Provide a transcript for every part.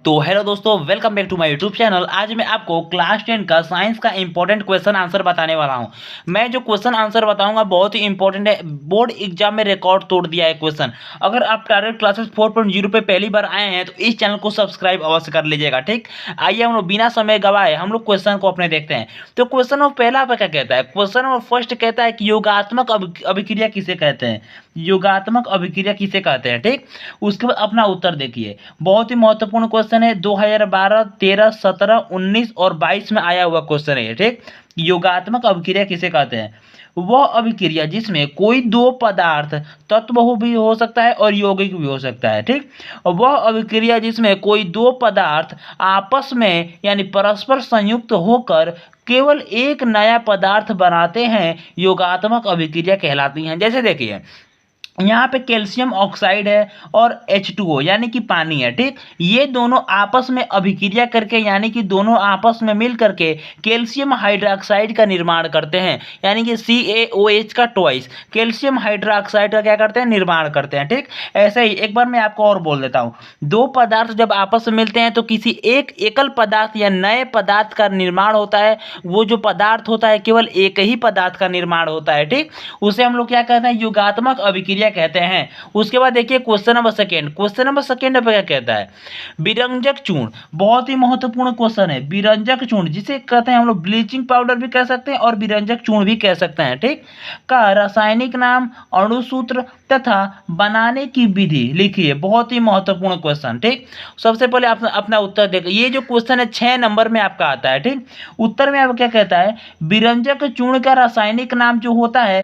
तो हेलो दोस्तों, welcome back to my YouTube channel. आज मैं आपको क्लास 10 का साइंस का इंपॉर्टेंट क्वेश्चन आंसर बताने वाला हूं। मैं जो क्वेश्चन आंसर बताऊंगा बहुत ही इंपॉर्टेंट है, बोर्ड एग्जाम में रिकॉर्ड तोड़ दिया है क्वेश्चन। अगर आप टारगेट क्लासेस 4.0 पे पहली बार आए हैं तो इस चैनल को सब्सक्राइब अवश्य कर लीजिएगा। ठीक, आइए हम लोग बिना समय गवाए हम लोग क्वेश्चन को अपने देखते हैं। तो क्वेश्चन नंबर पहला पे क्या कहता है? क्वेश्चन नंबर फर्स्ट कहता है कि योगात्मक अभिक्रिया किसे कहते हैं? योगात्मक अभिक्रिया किसे कहते हैं? ठीक, उसके बाद अपना उत्तर देखिए। बहुत ही महत्वपूर्ण क्वेश्चन है, 2012, 13, 17, 19 और 22 में आया हुआ क्वेश्चन है ये। ठीक, योगात्मक अभिक्रिया किसे कहते हैं? वह अभिक्रिया जिसमें कोई दो पदार्थ तत्व भी हो सकता है और यौगिक भी हो सकता है। ठीक, वह अभिक्रिया जिसमें कोई दो पदार्थ आपस में यानी परस्पर संयुक्त होकर केवल एक नया पदार्थ बनाते हैं, योगात्मक अभिक्रिया कहलाती हैं। जैसे देखिए, यहाँ पे कैल्शियम ऑक्साइड है और H2O यानी कि पानी है। ठीक, ये दोनों आपस में अभिक्रिया करके यानी कि दोनों आपस में मिल करके कैल्शियम हाइड्रोक्साइड का निर्माण करते हैं, यानी कि CaOH का ट्वाइस कैल्शियम हाइड्रोक्साइड का क्या करते हैं? निर्माण करते हैं। ठीक, ऐसे ही एक बार मैं आपको और बोल देता हूँ। दो पदार्थ जब आपस में मिलते हैं तो किसी एक एकल पदार्थ या नए पदार्थ का निर्माण होता है। वो जो पदार्थ होता है केवल एक ही पदार्थ का निर्माण होता है। ठीक, उसे हम लोग क्या कहते हैं? योगात्मक अभिक्रिया कहते हैं। उसके बाद देखिए question number second. Question number second पे क्या कहता है? विरंजक चूर्ण, बहुत ही महत्वपूर्ण क्वेश्चन है। विरंजक चूर्ण जिसे कहते हैं हम लोग ब्लीचिंग पाउडर भी कह सकते हैं और विरंजक चूर्ण भी कह सकते हैं। ठीक, का रासायनिक नाम, अणुसूत्र तथा बनाने की विधि लिखिए। बहुत ही महत्वपूर्ण क्वेश्चन। ठीक, सबसे पहले आप अपना उत्तर देखिए। ये जो क्वेश्चन है 6 नंबर में आपका आता है। ठीक, उत्तर में आप क्या कहता है? विरंजक चूर्ण का रासायनिक नाम जो होता है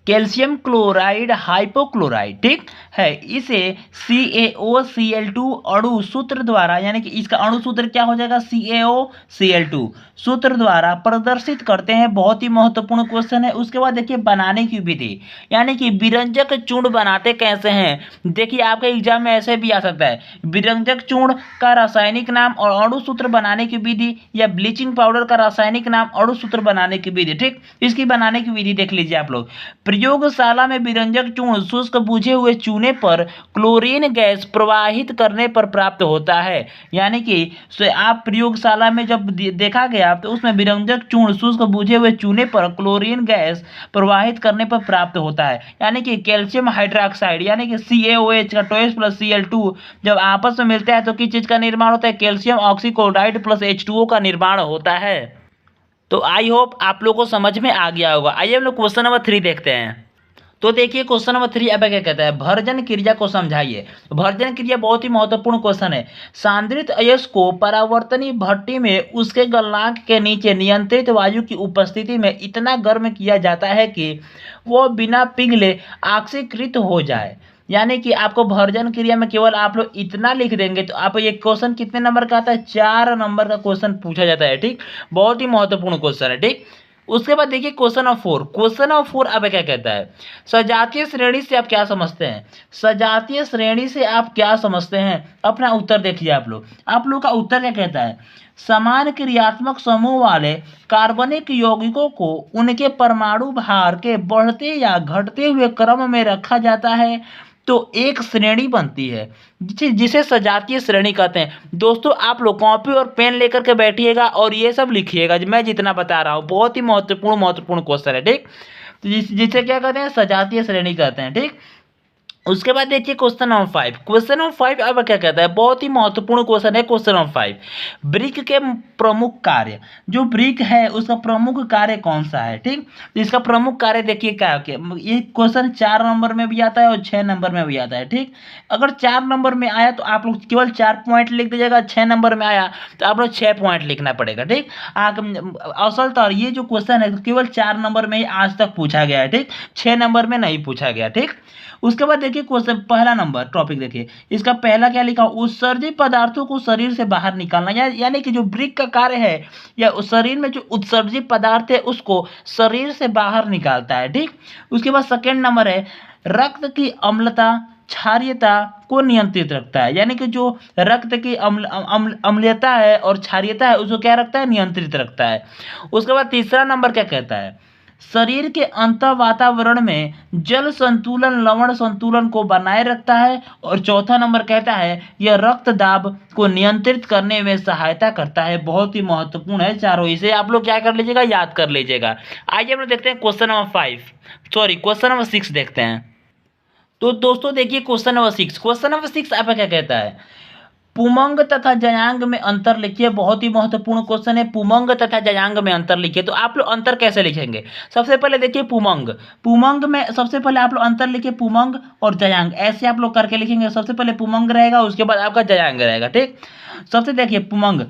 कैल्शियम क्लोराइड हाइपोक्लोराइड। ठीक है, इसे CaOCl2 अणु सूत्र द्वारा यानी कि इसका अणु सूत्र क्या हो जाएगा? CaOCl2 सूत्र द्वारा प्रदर्शित करते हैं। बहुत ही महत्वपूर्ण क्वेश्चन है। उसके बाद देखिए बनाने की विधि, यानी कि विरंजक चूर्ण बनाते कैसे हैं? देखिए आपके एग्जाम में ऐसे भी आ सकता है, विरंजक चूर्ण का रासायनिक नाम और अणु सूत्र बनाने की विधि, या ब्लीचिंग पाउडर का रासायनिक नाम अणु सूत्र बनाने की विधि। ठीक, इसकी बनाने की विधि देख लीजिए आप लोग। प्रयोगशाला में विरंजक चूर्ण शुष्क बुझे हुए चूने पर क्लोरीन गैस प्रवाहित करने पर प्राप्त होता है। यानी कि आप प्रयोगशाला में जब देखा गया तो उसमें विरंजक चूर्ण शुष्क बुझे हुए चूने पर क्लोरीन गैस प्रवाहित करने पर प्राप्त होता है। यानी कि कैल्शियम हाइड्रोक्साइड यानी कि CaOH का ट्वाइस प्लस Cl2 जब आपस में मिलता है तो किस चीज का निर्माण होता है? कैल्शियम ऑक्सीक्लोराइड प्लस H2O का निर्माण होता है। तो आई होप आप लोगों को समझ में आ गया होगा। आइए हम लोग क्वेश्चन नंबर 3 देखते हैं। तो देखिए क्वेश्चन नंबर 3 अब क्या कहता है? भर्जन क्रिया को समझाइए। भर्जन क्रिया बहुत ही महत्वपूर्ण क्वेश्चन है। सांद्रित अयस्क को परावर्तनीय भट्टी में उसके गलनांक के नीचे नियंत्रित वायु की उपस्थिति में इतना गर्म किया जाता है कि वह बिना पिघले ऑक्सीकृत हो जाए। यानी कि आपको भर्जन क्रिया में केवल आप लोग इतना लिख देंगे तो आप ये क्वेश्चन कितने नंबर का आता है? 4 नंबर का क्वेश्चन पूछा जाता है। ठीक, बहुत ही महत्वपूर्ण क्वेश्चन है। ठीक, उसके बाद देखिए क्वेश्चन नंबर 4। क्वेश्चन नंबर 4 अब क्या कहता है? सजातीय श्रेणी से आप क्या समझते हैं? सजातीय श्रेणी से आप क्या समझते हैं? अपना उत्तर देखिए आप लोग। आप लोग का उत्तर क्या कहता है? समान क्रियात्मक समूह वाले कार्बनिक यौगिकों को उनके परमाणु भार के बढ़ते या घटते हुए क्रम में रखा जाता है तो एक श्रेणी बनती है, जिसे सजातीय श्रेणी कहते हैं। दोस्तों आप लोग कॉपी और पेन लेकर के बैठिएगा और ये सब लिखिएगा मैं जितना बता रहा हूँ। बहुत ही महत्वपूर्ण क्वेश्चन है। ठीक, तो जिसे क्या कहते हैं? सजातीय श्रेणी कहते हैं। ठीक, उसके बाद देखिए क्वेश्चन नंबर 5। क्वेश्चन नंबर 5 अब क्या कहता है? बहुत ही महत्वपूर्ण क्वेश्चन है क्वेश्चन नंबर 5। ब्रिक के प्रमुख कार्य, जो ब्रिक है उसका प्रमुख कार्य कौन सा है? ठीक, तो इसका प्रमुख कार्य देखिए क्या है। ये क्वेश्चन 4 नंबर में भी आता है और 6 नंबर में भी आता है। ठीक, अगर 4 नंबर में आया तो आप लोग केवल 4 पॉइंट लिख दीजिएगा, 6 नंबर में आया तो आप लोग 6 पॉइंट लिखना पड़ेगा। ठीक, असल तो ये जो क्वेश्चन है केवल 4 नंबर में ही आज तक पूछा गया है। ठीक, 6 नंबर में नहीं पूछा गया। ठीक, उसके बाद देखिए क्वेश्चन पहला नंबर टॉपिक देखिए, इसका पहला क्या लिखा? उत्सर्जित पदार्थों को शरीर से बाहर निकालना, यानी कि जो ब्रिक का कार्य है या उस शरीर में जो उत्सर्जित पदार्थ है उसको शरीर से बाहर निकालता है। ठीक, उसके बाद सेकंड नंबर है रक्त की अम्लता क्षारीयता को नियंत्रित रखता है, यानी कि जो रक्त की अम्लीयता है और क्षारीयता है उसको क्या रखता है? नियंत्रित रखता है। उसके बाद तीसरा नंबर क्या कहता है? शरीर के अंत वातावरण में जल संतुलन, लवण संतुलन को बनाए रखता है। और चौथा नंबर कहता है यह रक्त दाब को नियंत्रित करने में सहायता करता है। बहुत ही महत्वपूर्ण है चारों, इसे आप लोग क्या कर लीजिएगा, याद कर लीजिएगा। आइए हम लोग देखते हैं क्वेश्चन नंबर 6 देखते हैं। तो दोस्तों देखिए क्वेश्चन नंबर 6 आपका क्या कहता है, पुमंग तथा जयांग में अंतर लिखिए। बहुत ही महत्वपूर्ण क्वेश्चन है, पुमंग तथा जयांग में अंतर लिखिए। तो आप लोग अंतर कैसे लिखेंगे, सबसे पहले देखिए पुमंग में सबसे पहले आप लोग अंतर लिखिए, पुमंग और जयांग, ऐसे आप लोग करके लिखेंगे। सबसे पहले पुमंग रहेगा, उसके बाद आपका जयांग रहेगा, ठीक। सबसे देखिए पुमंग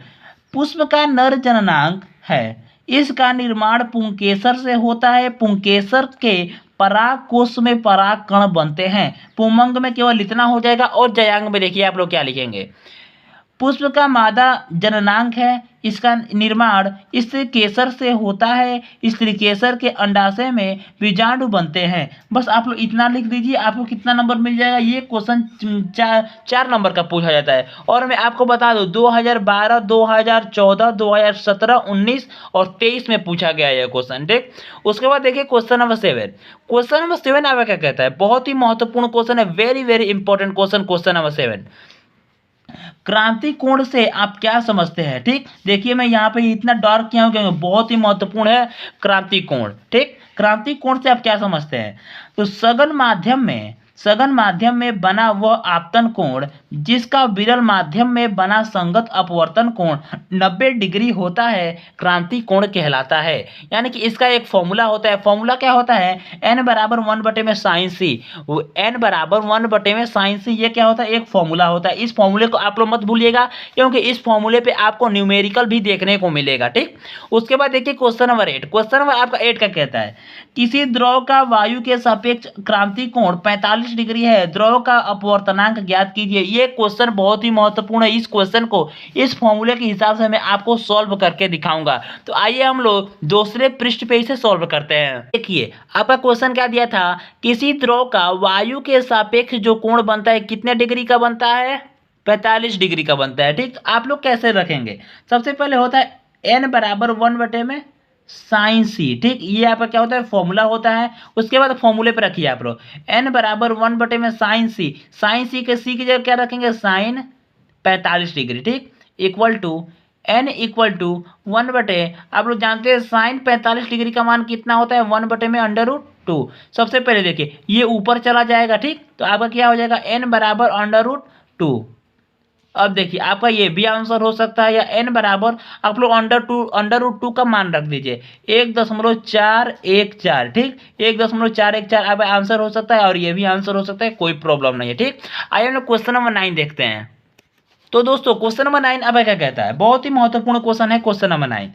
पुष्प का नर जननांग है, इसका निर्माण पुंकेसर से होता है। पुंकेसर के पराग कोश में पराग कण बनते हैं। पुमंग में केवल इतना हो जाएगा। और जयांग में देखिए आप लोग क्या लिखेंगे, पुष्प का मादा जननांग है, इसका निर्माण स्त्री केसर से होता है। स्त्री केसर के अंडाशय में बीजाणु बनते हैं। बस आप लोग इतना लिख दीजिए, आपको कितना नंबर मिल जाएगा। ये क्वेश्चन 4 नंबर का पूछा जाता है। और मैं आपको बता दूं 2012, 2014, 2017, 19 और 23 में पूछा गया है क्वेश्चन, ठीक। उसके बाद देखिए क्वेश्चन नंबर 7 आपका क्या कहता है, बहुत ही महत्वपूर्ण क्वेश्चन है, very very important question number 7। क्रांति कोण से आप क्या समझते हैं, ठीक। देखिए मैं यहाँ पे इतना डार्क किया हूँ क्योंकि बहुत ही महत्वपूर्ण है क्रांति कोण, ठीक। क्रांति कोण से आप क्या समझते हैं, तो सघन माध्यम में बना वह आपतन कोण जिसका विरल माध्यम में बना संगत अपवर्तन कोण 90 डिग्री होता है, क्रांति कोण कहलाता है। यानी कि इसका एक फॉर्मूला होता है। फॉर्मूला क्या होता है, n बराबर 1 में साइन सी, n बराबर 1 में साइन सी, ये क्या होता है, एक फॉर्मूला होता है। इस फॉर्मूले को आप लोग मत भूलिएगा, क्योंकि इस फॉर्मूले पे आपको न्यूमेरिकल भी देखने को मिलेगा, ठीक। उसके बाद देखिए क्वेश्चन नंबर 8 का कहता है, किसी द्रव का वायु के सापेक्ष क्रांति कोण 45 डिग्री है, द्रव का अपवर्तनांक ज्ञात कीजिए। ये क्वेश्चन बहुत ही महत्वपूर्ण है। इस क्वेश्चन को इस फॉर्मूले के हिसाब से मैं आपको सॉल्व करके दिखाऊंगा। तो आइए हम लोग दूसरे पृष्ठ पे इसे सॉल्व करते हैं। देखिए आपका क्वेश्चन क्या दिया था, किसी द्रव का वायु के सापेक्ष जो कोण बनता है कितने डिग्री का बनता है, 45 डिग्री का बनता है, ठीक। आप लोग कैसे रखेंगे, सबसे पहले होता है n बराबर 1 में साइन सी, ठीक। ये आपका क्या होता है, फॉर्मूला होता है। उसके बाद फॉर्मूले पे रखिए आप लोग n बराबर 1 में साइन सी के सी की जगह क्या रखेंगे, साइन 45 डिग्री, ठीक। Equal to n equal to 1 आप लोग जानते हैं साइन 45 डिग्री का मान कितना होता है, 1 में √2। सबसे पहले देखिए ये ऊपर चला जाएगा, ठीक। तो आपका क्या हो जाएगा, n बराबर √2। अब देखिए आपका ये भी आंसर हो सकता है, या n बराबर आप लोग √2 का मान रख दीजिए 1.414, ठीक। 1.414 आपका आंसर हो सकता है, और ये भी आंसर हो सकता है, कोई प्रॉब्लम नहीं है, ठीक। आइए हम लोग क्वेश्चन नंबर 9 देखते हैं। तो दोस्तों क्वेश्चन नंबर 9 अब क्या कहता है, बहुत ही महत्वपूर्ण क्वेश्चन है क्वेश्चन नंबर 9।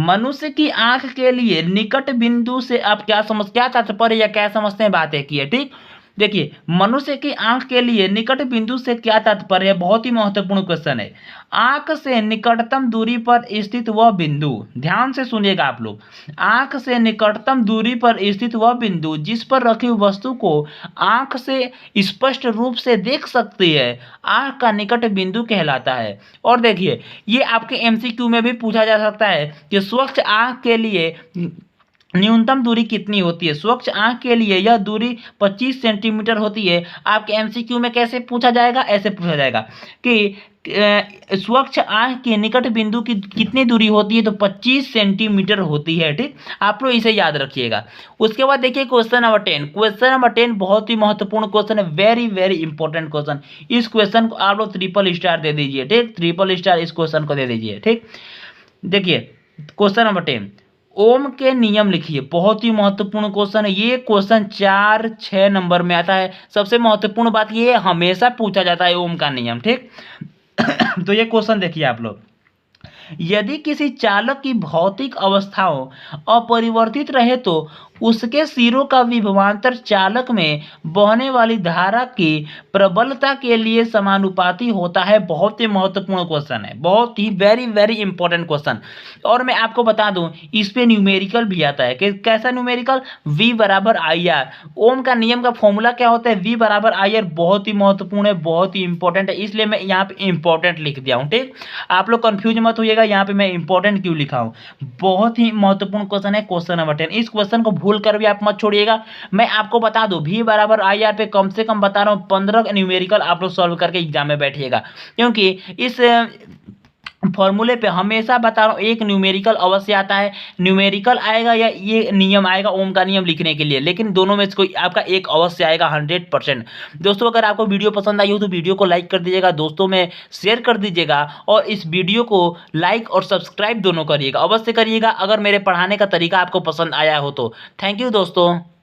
मनुष्य की आंख के लिए निकट बिंदु से आप क्या तात्पर्य या क्या समझते हैं, बात एक ही है, ठीक। देखिए मनुष्य की आंख के लिए निकट बिंदु से क्या तात्पर्य है, बहुत ही महत्वपूर्ण क्वेश्चन है। आंख से निकटतम दूरी पर स्थित वह बिंदु, ध्यान से सुनिएगा आप लोग, आंख से निकटतम दूरी पर स्थित वह बिंदु जिस पर रखी वस्तु को आंख से स्पष्ट रूप से देख सकती है, आंख का निकट बिंदु कहलाता है। और देखिए ये आपके एमसीक्यू में भी पूछा जा सकता है कि स्वच्छ आंख के लिए न्यूनतम दूरी कितनी होती है। स्वच्छ आंख के लिए यह दूरी 25 सेंटीमीटर होती है। आपके एमसीक्यू में कैसे पूछा जाएगा, ऐसे पूछा जाएगा कि स्वच्छ आंख के निकट बिंदु की कितनी दूरी होती है, तो 25 सेंटीमीटर होती है, ठीक। आप लोग इसे याद रखिएगा। उसके बाद देखिए क्वेश्चन नंबर 10 बहुत ही महत्वपूर्ण क्वेश्चन है, वेरी वेरी इंपॉर्टेंट क्वेश्चन। इस क्वेश्चन को आप लोग 3 दे दीजिए, ठीक। 3 इस क्वेश्चन को दे दीजिए, ठीक। देखिए क्वेश्चन नंबर 10, ओम के नियम लिखिए। बहुत ही महत्वपूर्ण क्वेश्चन है ये, क्वेश्चन 4-6 नंबर में आता है। सबसे महत्वपूर्ण बात ये है, हमेशा पूछा जाता है ओम का नियम, ठीक। तो ये क्वेश्चन देखिए आप लोग, यदि किसी चालक की भौतिक अवस्थाओं अपरिवर्तित रहे तो उसके सिरों का विभवांतर चालक में बहने वाली धारा की प्रबलता के लिए समानुपाती होता है। बहुत ही महत्वपूर्ण क्वेश्चन है, बहुत ही वेरी वेरी इंपॉर्टेंट क्वेश्चन। और मैं आपको बता दूं, इस पे न्यूमेरिकल भी आता है कि कैसा न्यूमेरिकल, V बराबर आई आर। ओम का नियम का फॉर्मूला क्या होता है, V बराबर आई आर। बहुत ही महत्वपूर्ण है, बहुत ही इंपॉर्टेंट है, इसलिए मैं यहाँ पे इंपॉर्टेंट लिख दिया हूँ। ठीक, आप लोग कंफ्यूज मत होइएगा यहाँ पे मैं इंपॉर्टेंट क्यों लिखा हूँ। बहुत ही महत्वपूर्ण क्वेश्चन है, क्वेश्चन नंबर 10। इस क्वेश्चन को भूल कर भी आप मत छोड़िएगा। मैं आपको बता दूं, V बराबर आई आर पे कम से कम बता रहा हूँ 15 न्यूमेरिकल आप लोग सॉल्व करके एग्जाम में बैठिएगा, क्योंकि इस फॉर्मूले पे हमेशा बता रहा हूँ एक न्यूमेरिकल अवश्य आता है। न्यूमेरिकल आएगा या ये नियम आएगा ओम का नियम लिखने के लिए, लेकिन दोनों में से कोई आपका एक अवश्य आएगा 100%। दोस्तों, अगर आपको वीडियो पसंद आई हो तो वीडियो को लाइक कर दीजिएगा, दोस्तों में शेयर कर दीजिएगा, और इस वीडियो को लाइक और सब्सक्राइब दोनों करिएगा, अवश्य करिएगा, अगर मेरे पढ़ाने का तरीका आपको पसंद आया हो तो। थैंक यू दोस्तों।